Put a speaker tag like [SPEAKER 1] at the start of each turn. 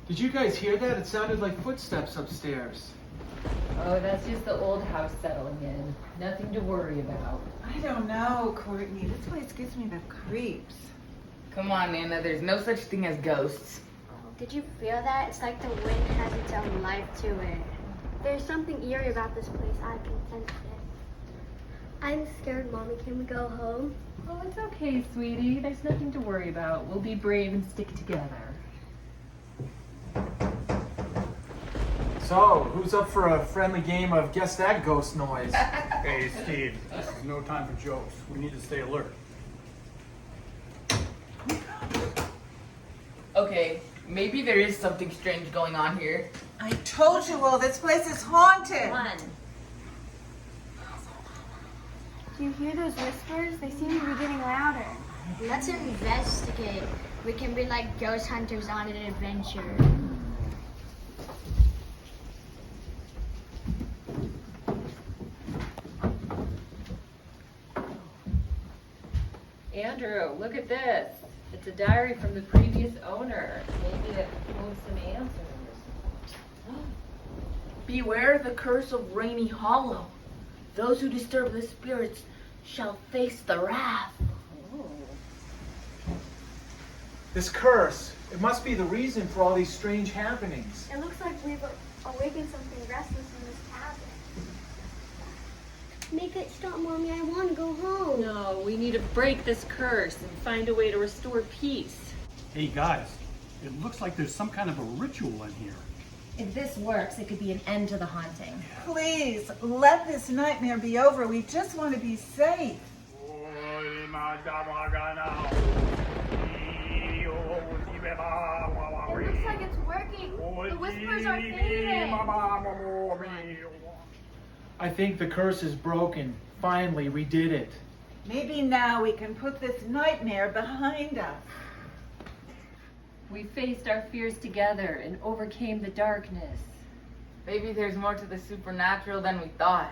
[SPEAKER 1] Did you guys hear that? It sounded like footsteps upstairs.
[SPEAKER 2] Oh, that's just the old house settling in. Nothing to worry about.
[SPEAKER 3] I don't know, Courtney. This place gives me the creeps.
[SPEAKER 4] Come on, Nana, there's no such thing as ghosts.
[SPEAKER 5] Did you feel that? It's like the wind has its own life to it. There's something eerie about this place. I can sense it. I'm scared, Mommy. Can we go home?
[SPEAKER 2] Oh, it's okay, sweetie. There's nothing to worry about. We'll be brave and stick together.
[SPEAKER 1] So, who's up for a friendly game of guess that ghost noise?
[SPEAKER 6] Hey, Steve, this is no time for jokes. We need to stay alert.
[SPEAKER 4] Okay, maybe there is something strange going on here.
[SPEAKER 3] I told you all, this place is haunted.
[SPEAKER 5] Do you hear those whispers? They seem to be getting louder. Let's investigate. We can be like ghost hunters on an adventure.
[SPEAKER 2] Andrew, look at this. It's a diary from the previous owner. Maybe it holds some answers.
[SPEAKER 4] Beware the curse of Rainy Hollow. Those who disturb the spirits shall face the wrath.
[SPEAKER 1] This curse, it must be the reason for all these strange happenings.
[SPEAKER 5] It looks like we've awakened something restless in this cabin. Make it stop, Mommy. I want to go home.
[SPEAKER 2] No, we need to break this curse and find a way to restore peace.
[SPEAKER 6] Hey, guys, it looks like there's some kind of a ritual in here.
[SPEAKER 7] If this works, it could be an end to the haunting.
[SPEAKER 3] Please, let this nightmare be over. We just want to be safe.
[SPEAKER 5] It looks like it's working. The whispers are fading.
[SPEAKER 1] I think the curse is broken. Finally, we did it.
[SPEAKER 3] Maybe now we can put this nightmare behind us.
[SPEAKER 2] We faced our fears together and overcame the darkness.
[SPEAKER 4] Maybe there's more to the supernatural than we thought.